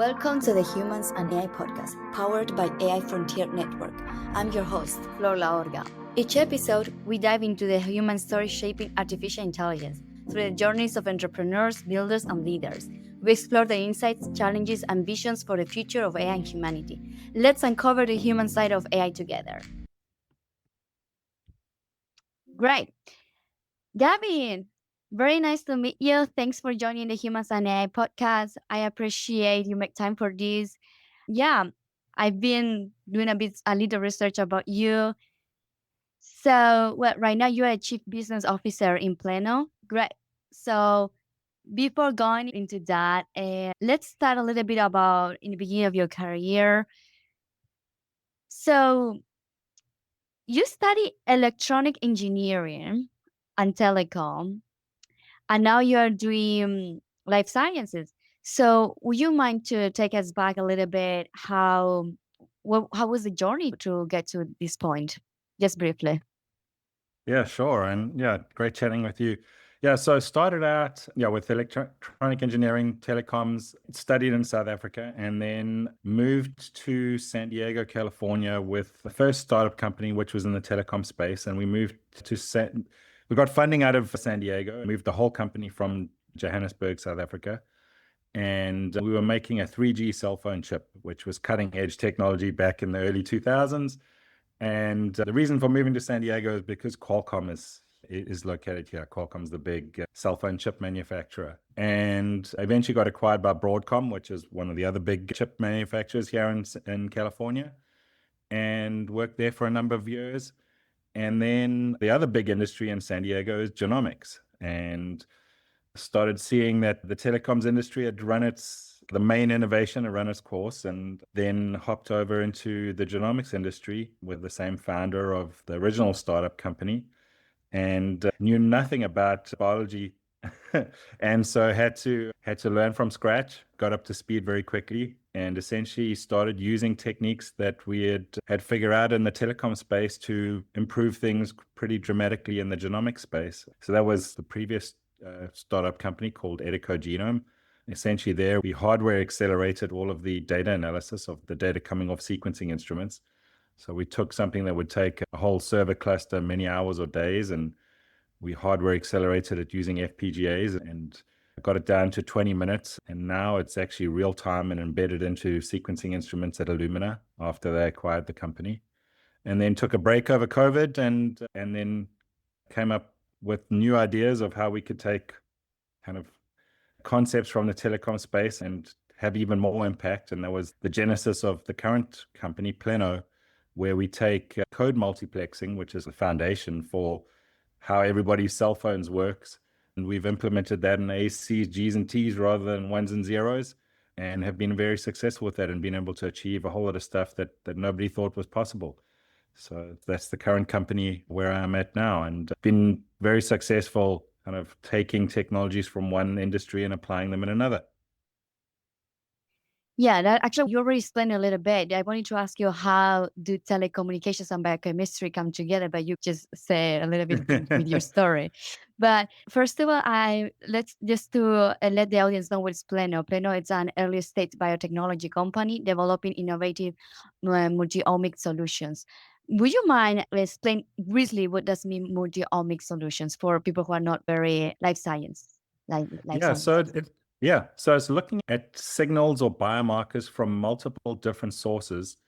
Welcome to the Humans and AI podcast, powered by AI Frontier Network. I'm your host, Flor Laorga. Each episode, we dive into the human story shaping artificial intelligence through the journeys of entrepreneurs, builders, and leaders. We explore the insights, challenges, and visions for the future of AI and humanity. Let's uncover the human side of AI together. Great. Gavin, very nice to meet you. Thanks for joining the Humans and AI podcast. I appreciate you make time for this. Yeah, I've been doing a little research about you. So, well, right now you're a chief business officer in Pleno. Great. So, before going into that, let's start a little bit about in the beginning of your career. So, you study electronic engineering and telecom, and now you are doing life sciences. So, would you mind to take us back a little bit? How was the journey to get to this point? Just briefly. Yeah, sure. And yeah, great chatting with you. Yeah, so I started out with electronic engineering, telecoms, studied in South Africa, and then moved to San Diego, California with the first startup company, which was in the telecom space. And we we got funding out of San Diego, moved the whole company from Johannesburg, South Africa. And we were making a 3G cell phone chip, which was cutting edge technology back in the early 2000s. And the reason for moving to San Diego is because Qualcomm is located here. Qualcomm's the big cell phone chip manufacturer. And eventually got acquired by Broadcom, which is one of the other big chip manufacturers here in California, and worked there for a number of years. And then the other big industry in San Diego is genomics. And started seeing that the telecoms industry had the main innovation had run its course, and then hopped over into the genomics industry with the same founder of the original startup company, and knew nothing about biology. And so had to learn from scratch, got up to speed very quickly, and essentially started using techniques that we had figured out in the telecom space to improve things pretty dramatically in the genomic space. So that was the previous startup company called Edico Genome. Essentially there, we hardware accelerated all of the data analysis of the data coming off sequencing instruments. So we took something that would take a whole server cluster many hours or days, and we hardware accelerated it using FPGAs and got it down to 20 minutes. And now it's actually real time and embedded into sequencing instruments at Illumina after they acquired the company. And then took a break over COVID and then came up with new ideas of how we could take kind of concepts from the telecom space and have even more impact. And that was the genesis of the current company, Pleno, where we take code multiplexing, which is the foundation for how everybody's cell phones works. And we've implemented that in A's, C's, G's, and T's rather than ones and zeros, and have been very successful with that and been able to achieve a whole lot of stuff that nobody thought was possible. So that's the current company where I'm at now, and been very successful kind of taking technologies from one industry and applying them in another. Yeah, that actually you already explained a little bit. I wanted to ask you, how do telecommunications and biochemistry come together, but you just said a little bit with your story. But first of all, let's just to let the audience know what's Pleno. Pleno is an early stage biotechnology company developing innovative multi-omic solutions. Would you mind explain briefly what does mean multi-omic solutions for people who are not very life science? So it's looking at signals or biomarkers from multiple different sources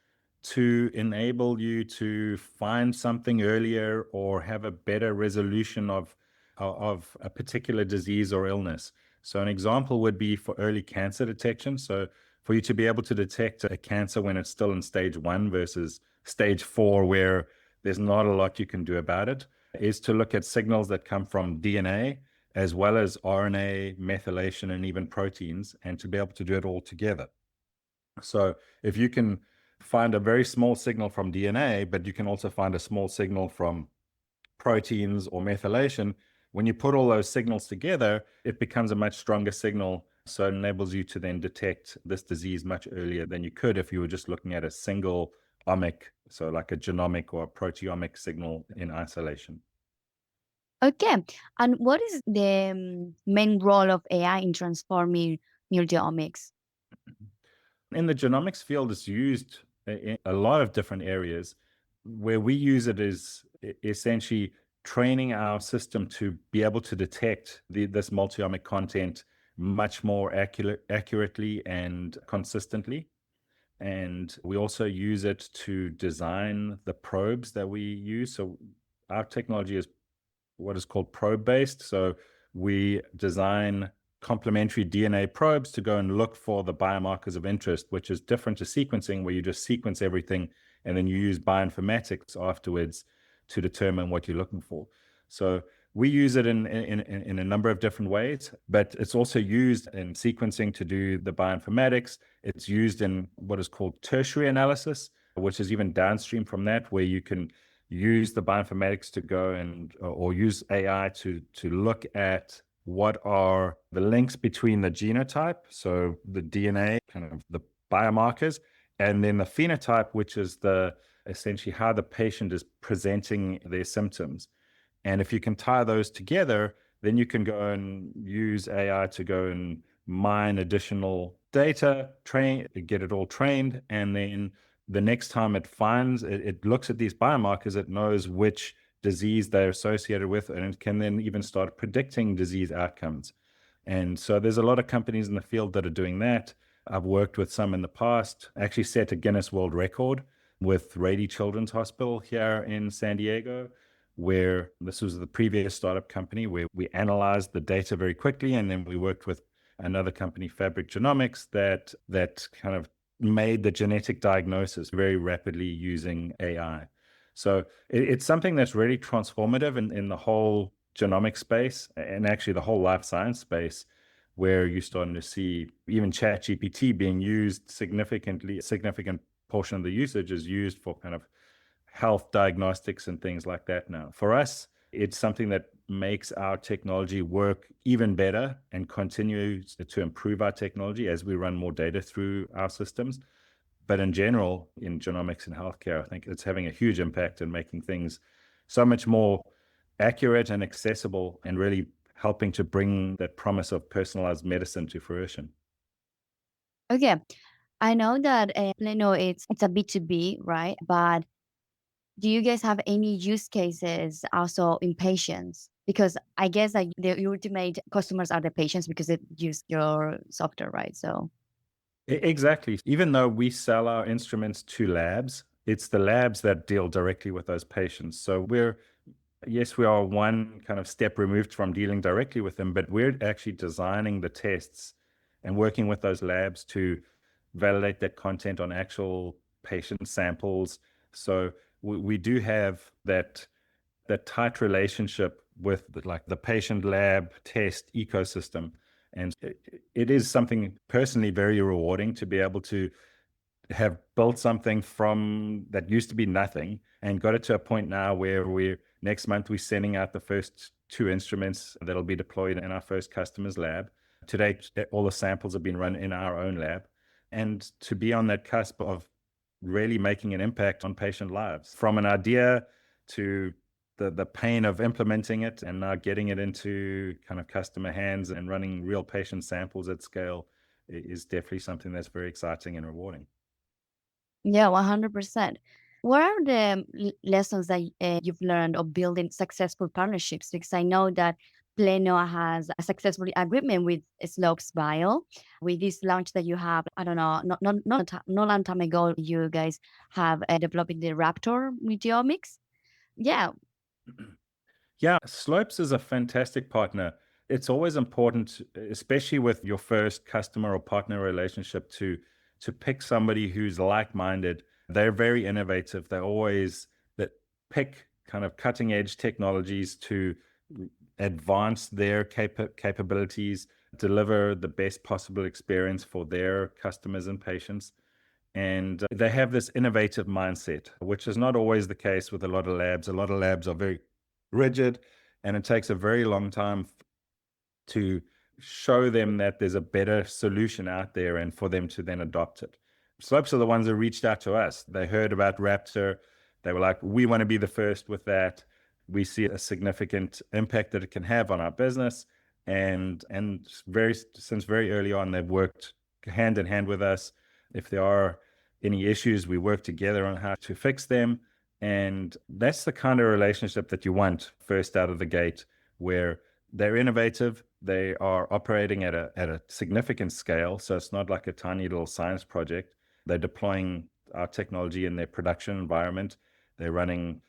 to enable you to find something earlier or have a better resolution of a particular disease or illness. So an example would be for early cancer detection. So for you to be able to detect a cancer when it's still in stage 1 versus stage 4, where there's not a lot you can do about it, is to look at signals that come from DNA as well as RNA, methylation, and even proteins, and to be able to do it all together. So if you can find a very small signal from DNA, but you can also find a small signal from proteins or methylation, when you put all those signals together, it becomes a much stronger signal. So it enables you to then detect this disease much earlier than you could if you were just looking at a single omic, so like a genomic or a proteomic signal in isolation. Okay. And what is the main role of AI in transforming multi-omics? In the genomics field, it's used in a lot of different areas. Where we use it is essentially training our system to be able to detect this multi-omic content much more accurately and consistently. And we also use it to design the probes that we use. So our technology is what is called probe-based. So we design complementary DNA probes to go and look for the biomarkers of interest, which is different to sequencing, where you just sequence everything and then you use bioinformatics afterwards to determine what you're looking for. So we use it in a number of different ways, but it's also used in sequencing to do the bioinformatics. It's used in what is called tertiary analysis, which is even downstream from that, where you can use the bioinformatics to go and or use AI to look at what are the links between the genotype, so the DNA, kind of the biomarkers, and then the phenotype, which is the essentially how the patient is presenting their symptoms. And if you can tie those together, then you can go and use AI to go and mine additional data, get it all trained, and then the next time it looks at these biomarkers, it knows which disease they're associated with, and it can then even start predicting disease outcomes. And so there's a lot of companies in the field that are doing that. I've worked with some in the past, actually set a Guinness World Record with Rady Children's Hospital here in San Diego, where this was the previous startup company where we analyzed the data very quickly. And then we worked with another company, Fabric Genomics, that kind of made the genetic diagnosis very rapidly using AI. So it's something that's really transformative in the whole genomic space and actually the whole life science space, where you're starting to see even ChatGPT being used significant portion of the usage is used for kind of health diagnostics and things like that now. For us, it's something that makes our technology work even better and continues to improve our technology as we run more data through our systems. But in general, in genomics and healthcare, I think it's having a huge impact in making things so much more accurate and accessible and really helping to bring that promise of personalized medicine to fruition. Okay. I know that Pleno it's a B2B, right? But do you guys have any use cases also in patients? Because I guess like the ultimate customers are the patients because they use your software, right? So Exactly. Even though we sell our instruments to labs, it's the labs that deal directly with those patients. So yes, we are one kind of step removed from dealing directly with them, but we're actually designing the tests and working with those labs to validate that content on actual patient samples. So we do have that tight relationship with the patient lab test ecosystem. And it is something personally very rewarding to be able to have built something from that used to be nothing and got it to a point now where next month we're sending out the first 2 instruments that'll be deployed in our first customer's lab. Today, all the samples have been run in our own lab. And to be on that cusp of really making an impact on patient lives, from an idea to the pain of implementing it and now getting it into kind of customer hands and running real patient samples at scale is definitely something that's very exciting and rewarding. yeah, 100%. What are the lessons that you've learned of building successful partnerships? Because I know that Pleno has a successful agreement with Slopes Bio. With this launch that you have, I don't know, not long time ago, you guys have developed the Raptor with Genomics. Yeah. Yeah, Slopes is a fantastic partner. It's always important, especially with your first customer or partner relationship, to pick somebody who's like-minded. They're very innovative. They always that pick kind of cutting-edge technologies to advance their capabilities, deliver the best possible experience for their customers and patients. And they have this innovative mindset, which is not always the case with a lot of labs. A lot of labs are very rigid, and it takes a very long time to show them that there's a better solution out there and for them to then adopt it. Slopes are the ones that reached out to us. They heard about Raptor. They were like, we want to be the first with that. We see a significant impact that it can have on our business. And since very early on, they've worked hand in hand with us. If there are any issues, we work together on how to fix them. And that's the kind of relationship that you want first out of the gate, where they're innovative, they are operating at a significant scale. So it's not like a tiny little science project. They're deploying our technology in their production environment. They're running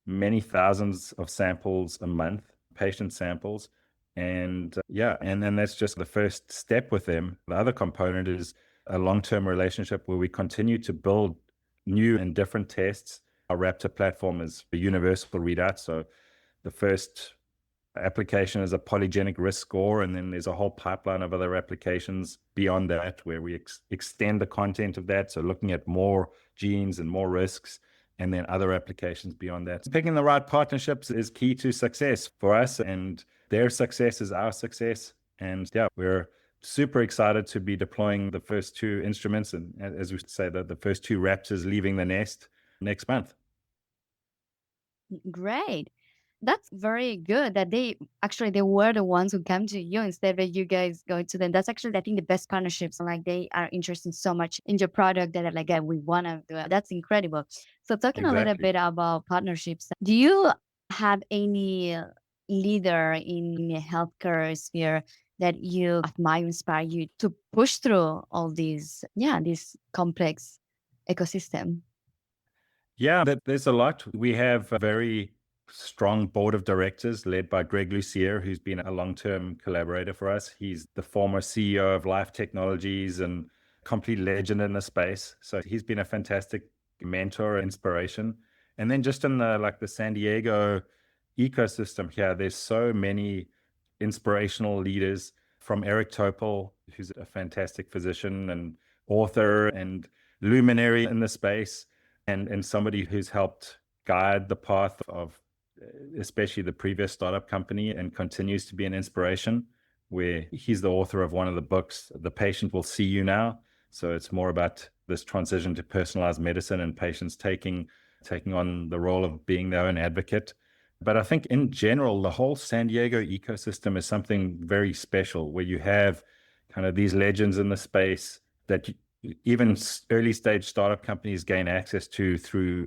many thousands of samples a month, patient samples. And and then that's just the first step with them. The other component is a long-term relationship where we continue to build new and different tests. Our Raptor platform is a universal readout. So the first application is a polygenic risk score, and then there's a whole pipeline of other applications beyond that where we extend the content of that. So looking at more genes and more risks, and then other applications beyond that. Picking the right partnerships is key to success for us, and their success is our success. And we're super excited to be deploying the first two instruments, and as we say, the first two Raptors leaving the nest next month. Great. That's very good that they were the ones who come to you instead of you guys going to them. That's actually, I think, the best partnerships. Like, they are interested so much in your product that are like, yeah, we want to do it. That's incredible. So talking a little Exactly. bit about partnerships, do you have any leader in the healthcare sphere that you admire, inspire you to push through all this complex ecosystem? Yeah, there's a lot. We have a very strong board of directors led by Greg Lucier, who's been a long-term collaborator for us. He's the former CEO of Life Technologies and complete legend in the space. So he's been a fantastic mentor, inspiration. And then just in the San Diego ecosystem here, there's so many inspirational leaders, from Eric Topol, who's a fantastic physician and author and luminary in the space, and somebody who's helped guide the path of especially the previous startup company and continues to be an inspiration, where he's the author of one of the books, The Patient Will See You Now. So it's more about this transition to personalized medicine and patients taking on the role of being their own advocate. But I think in general, the whole San Diego ecosystem is something very special, where you have kind of these legends in the space that even early stage startup companies gain access to through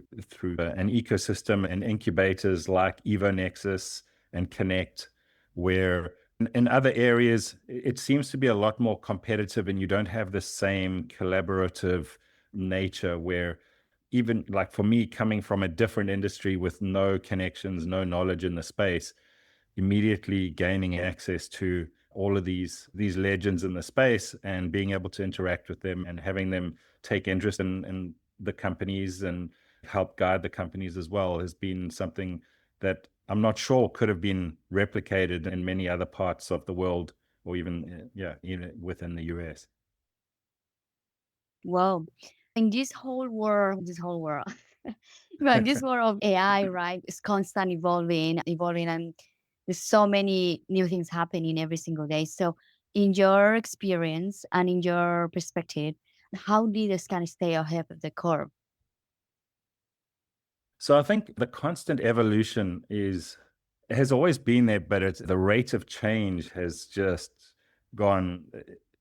an ecosystem and incubators like EvoNexus and Connect, where in other areas it seems to be a lot more competitive, and you don't have the same collaborative nature, where even like for me, coming from a different industry with no connections, no knowledge in the space, immediately gaining access to all of these legends in the space and being able to interact with them and having them take interest in the companies and help guide the companies as well has been something that I'm not sure could have been replicated in many other parts of the world, or even within the US. Wow. In this whole world, right, this world of AI, right, is constant evolving, and there's so many new things happening every single day. So, in your experience and in your perspective, how did this kind of stay ahead of the curve? So I think the constant evolution has always been there, but the rate of change has just gone.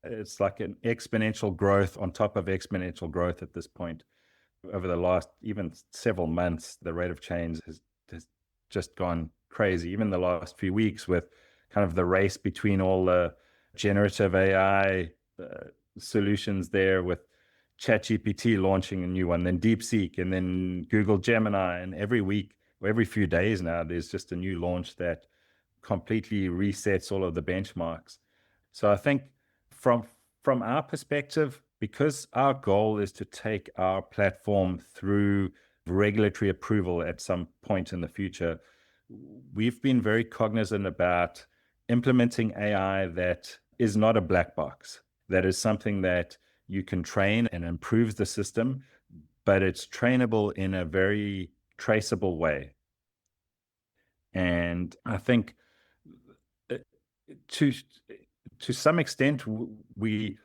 It's like an exponential growth on top of exponential growth at this point. Over the last even several months, the rate of change has just gone crazy. Even the last few weeks, with kind of the race between all the generative AI solutions there, with ChatGPT launching a new one, then DeepSeek, and then Google Gemini. And every week or every few days now, there's just a new launch that completely resets all of the benchmarks. So I think from our perspective, because our goal is to take our platform through regulatory approval at some point in the future, we've been very cognizant about implementing AI that is not a black box, that is something that you can train and improves the system, but it's trainable in a very traceable way. And I think to some extent, we're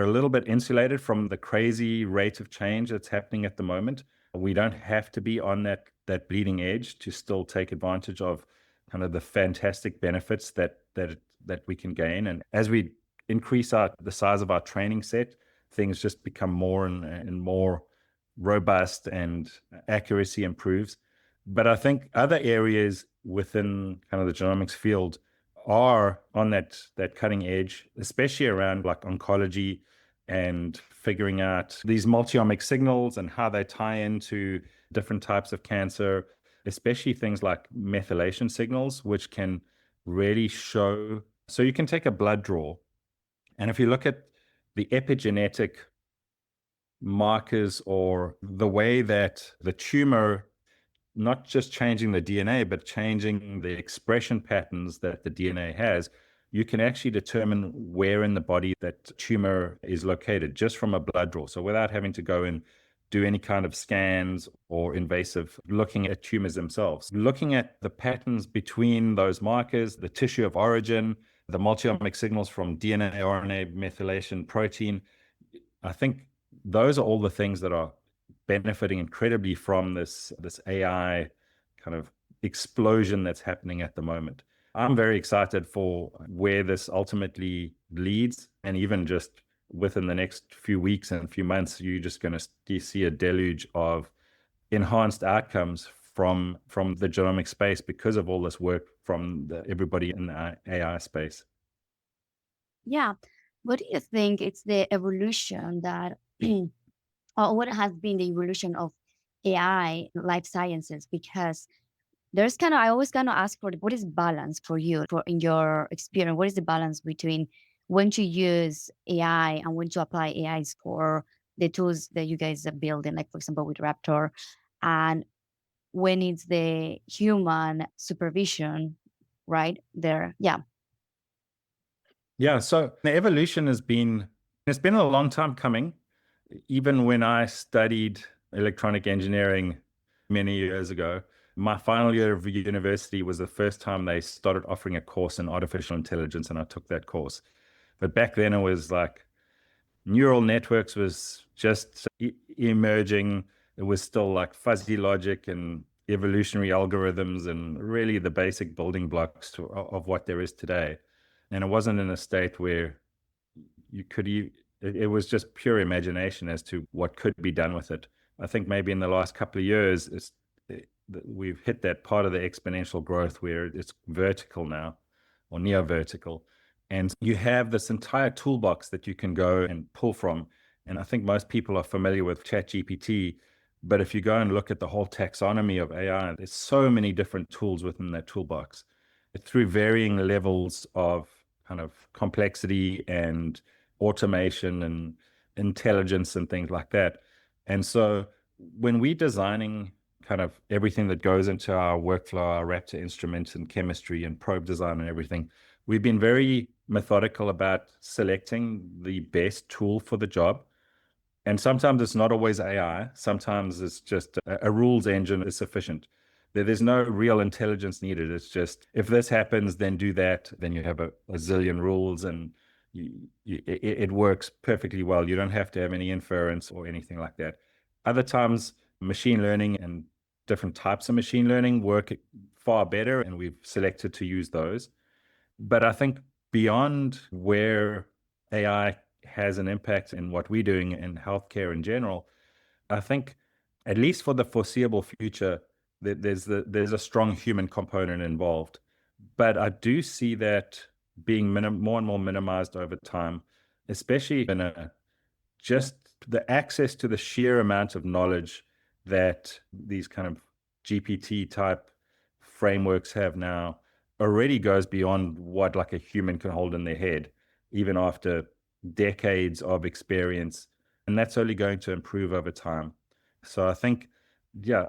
a little bit insulated from the crazy rate of change that's happening at the moment. We don't have to be on that bleeding edge to still take advantage of kind of the fantastic benefits that we can gain. And as we increase the size of our training set things just become more and more robust and accuracy improves. But I think other areas within kind of the genomics field are on that cutting edge, especially around like oncology and figuring out these multi-omic signals and how they tie into different types of cancer, especially things like methylation signals, which can really show. So you can take a blood draw, and if you look at the epigenetic markers or the way that the tumor, not just changing the DNA, but changing the expression patterns that the DNA has, you can actually determine where in the body that tumor is located just from a blood draw. So without having to go and do any kind of scans or invasive looking at tumors themselves. Looking at the patterns between those markers, the tissue of origin, the multi-omic signals from DNA, RNA, methylation, protein, I think those are all the things that are benefiting incredibly from this AI kind of explosion that's happening at the moment. I'm very excited for where this ultimately leads, and even just within the next few weeks and few months, you're just going to see a deluge of enhanced outcomes from the genomic space because of all this work from everybody in the AI space. Yeah. What do you think it's the evolution that, or what has been the evolution of AI life sciences? Because there's kind of, I always kind of ask for what is balance for you, for in your experience, what is the balance between when to use AI and when to apply AIs for the tools that you guys are building, like for example with Raptor, and when it's the human supervision, right there? Yeah. Yeah, so the evolution it's been a long time coming. Even when I studied electronic engineering many years ago, my final year of university was the first time they started offering a course in artificial intelligence, and I took that course. But back then it was like neural networks was just emerging. It was still like fuzzy logic and evolutionary algorithms and really the basic building blocks of what there is today. And it wasn't in a state where you could, it was just pure imagination as to what could be done with it. I think maybe in the last couple of years, we've hit that part of the exponential growth where it's vertical now, or near vertical. And you have this entire toolbox that you can go and pull from. And I think most people are familiar with ChatGPT, but if you go and look at the whole taxonomy of AI, there's so many different tools within that toolbox through varying levels of kind of complexity and automation and intelligence and things like that. And so when we're designing kind of everything that goes into our workflow, our Raptor instruments and chemistry and probe design and everything, we've been very methodical about selecting the best tool for the job. And sometimes it's not always AI. Sometimes it's just a rules engine is sufficient. There's no real intelligence needed. It's just, if this happens, then do that. Then you have a zillion rules, and it works perfectly well. You don't have to have any inference or anything like that. Other times, machine learning and different types of machine learning work far better, and we've selected to use those. But I think beyond where AI has an impact in what we're doing in healthcare in general, I think at least for the foreseeable future, there's a strong human component involved. But I do see that being more and more minimized over time, especially in just the access to the sheer amount of knowledge that these kind of GPT type frameworks have now already goes beyond what like a human can hold in their head, even after decades of experience. And that's only going to improve over time. So I think, yeah,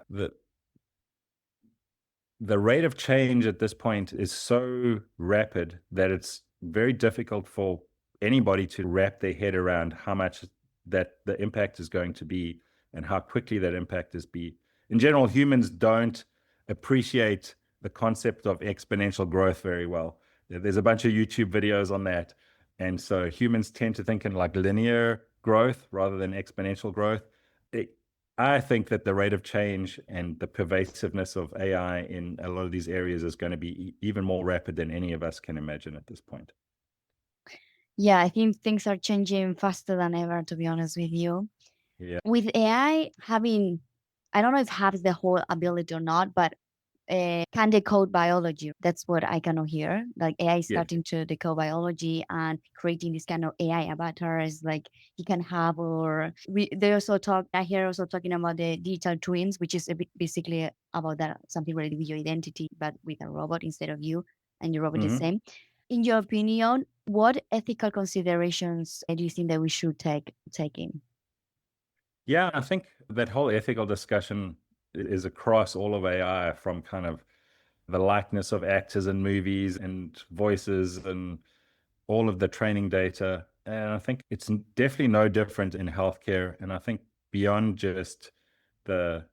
the rate of change at this point is so rapid that it's very difficult for anybody to wrap their head around how much that the impact is going to be and how quickly that impact is be. In general, humans don't appreciate the concept of exponential growth very well. There's a bunch of YouTube videos on that. And so humans tend to think in like linear growth rather than exponential growth. I think that the rate of change and the pervasiveness of AI in a lot of these areas is going to be even more rapid than any of us can imagine at this point. Yeah, I think things are changing faster than ever, to be honest with you. Yeah. With AI having, I don't know if has the whole ability or not, but can decode biology. That's what I kind of hear. Like AI is Yes. starting to decode biology and creating this kind of AI avatars like he can have, or they also talk, I hear also talking about the digital twins, which is a bit basically about that, something related with your identity, but with a robot instead of you and your robot the Hmm. same. In your opinion, what ethical considerations do you think that we should take in? Yeah, I think that whole ethical discussion is across all of AI, from kind of the likeness of actors in movies and voices and all of the training data. And I think it's definitely no different in healthcare. And I think beyond just the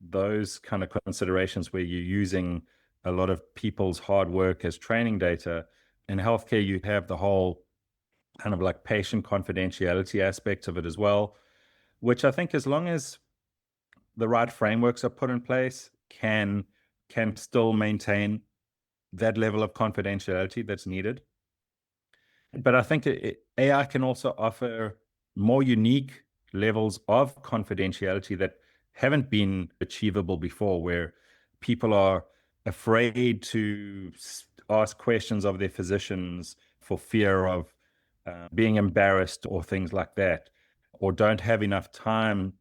those kind of considerations where you're using a lot of people's hard work as training data, in healthcare you have the whole kind of like patient confidentiality aspect of it as well, which I think, as long as the right frameworks are put in place, can still maintain that level of confidentiality that's needed. But I think AI can also offer more unique levels of confidentiality that haven't been achievable before, where people are afraid to ask questions of their physicians for fear of being embarrassed or things like that, or don't have enough time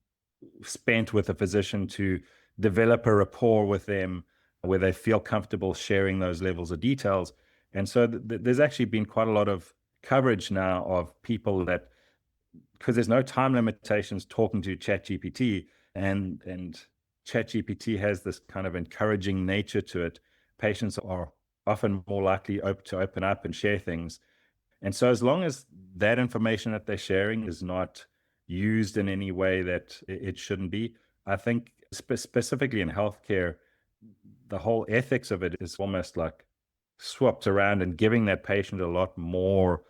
spent with a physician to develop a rapport with them where they feel comfortable sharing those levels of details. And so there's actually been quite a lot of coverage now of people that, because there's no time limitations talking to ChatGPT, and ChatGPT has this kind of encouraging nature to it. Patients are often more likely to open up and share things. And so, as long as that information that they're sharing is not used in any way that it shouldn't be, I think specifically in healthcare, the whole ethics of it is almost like swapped around and giving that patient a lot more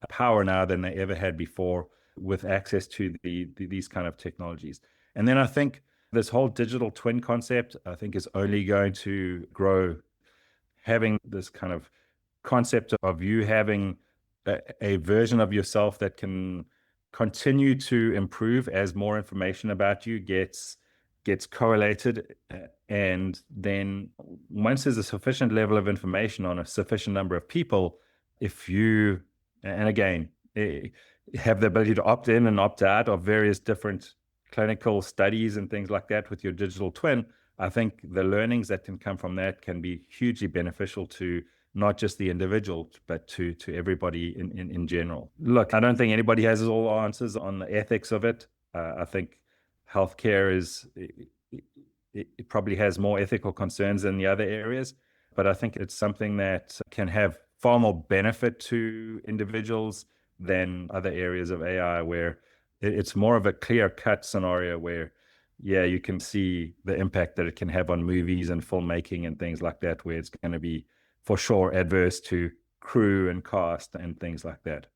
power now than they ever had before with access to these kind of technologies. And then I think this whole digital twin concept, I think, is only going to grow, having this kind of concept of you having a version of yourself that can continue to improve as more information about you gets correlated. And then once there's a sufficient level of information on a sufficient number of people, if you, and again, have the ability to opt in and opt out of various different clinical studies and things like that with your digital twin, I think the learnings that can come from that can be hugely beneficial to not just the individual, but to everybody in general. Look, I don't think anybody has all answers on the ethics of it. I think healthcare it probably has more ethical concerns than the other areas, but I think it's something that can have far more benefit to individuals than other areas of AI, where it's more of a clear-cut scenario where, yeah, you can see the impact that it can have on movies and filmmaking and things like that, where it's going to be for sure adverse to crew and cast and things like that.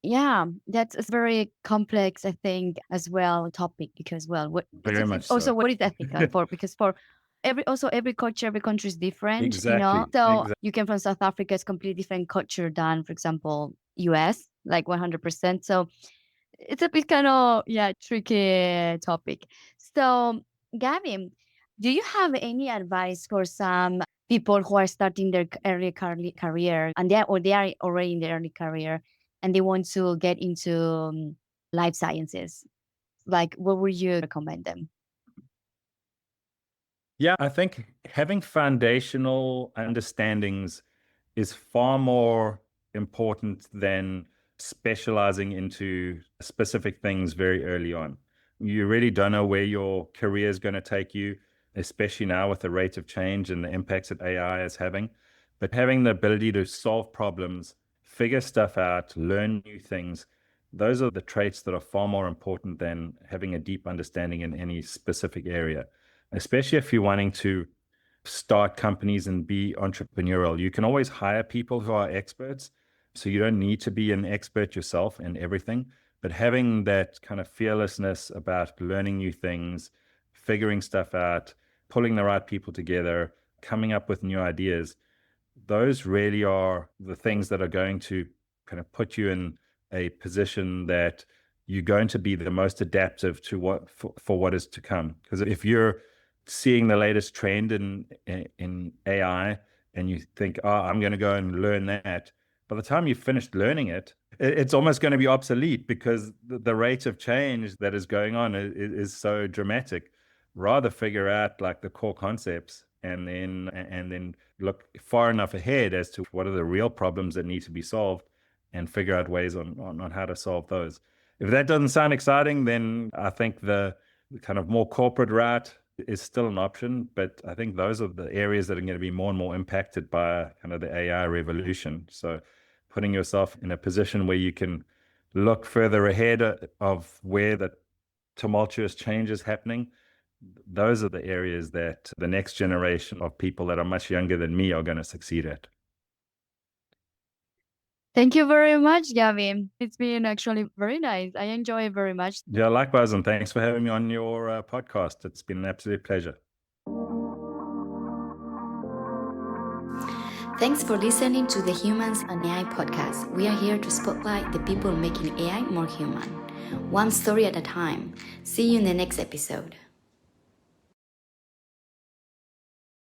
Yeah, that's a very complex, I think, as well topic because, well, what Very much also so. what is ethical for? Because for every culture, every country is different, you know. Exactly. So Exactly. you came from South Africa, it's completely different culture than, for example, US, like 100%. So it's a bit kind of, yeah, tricky topic. So, Gavin, do you have any advice for some people who are starting their early career and they are already in their early career and they want to get into life sciences? Like, what would you recommend them? Yeah, I think having foundational understandings is far more important than specializing into specific things very early on. You really don't know where your career is going to take you, especially now with the rate of change and the impacts that AI is having. But having the ability to solve problems, figure stuff out, learn new things, those are the traits that are far more important than having a deep understanding in any specific area, especially if you're wanting to start companies and be entrepreneurial. You can always hire people who are experts, so you don't need to be an expert yourself in everything. But having that kind of fearlessness about learning new things, figuring stuff out, pulling the right people together, coming up with new ideas, those really are the things that are going to kind of put you in a position that you're going to be the most adaptive to for what is to come. Because if you're seeing the latest trend in AI and you think, oh, I'm going to go and learn that, by the time you've finished learning it, it's almost going to be obsolete because the rate of change that is going on is so dramatic. Rather figure out like the core concepts and then look far enough ahead as to what are the real problems that need to be solved and figure out ways on how to solve those. If that doesn't sound exciting, then I think the kind of more corporate route is still an option, but I think those are the areas that are going to be more and more impacted by kind of the AI revolution. So putting yourself in a position where you can look further ahead of where the tumultuous change is happening, those are the areas that the next generation of people that are much younger than me are going to succeed at. Thank you very much, Gavin. It's been actually very nice. I enjoy it very much. Yeah, likewise, and thanks for having me on your podcast. It's been an absolute pleasure. Thanks for listening to the Humans and AI podcast. We are here to spotlight the people making AI more human, one story at a time. See you in the next episode.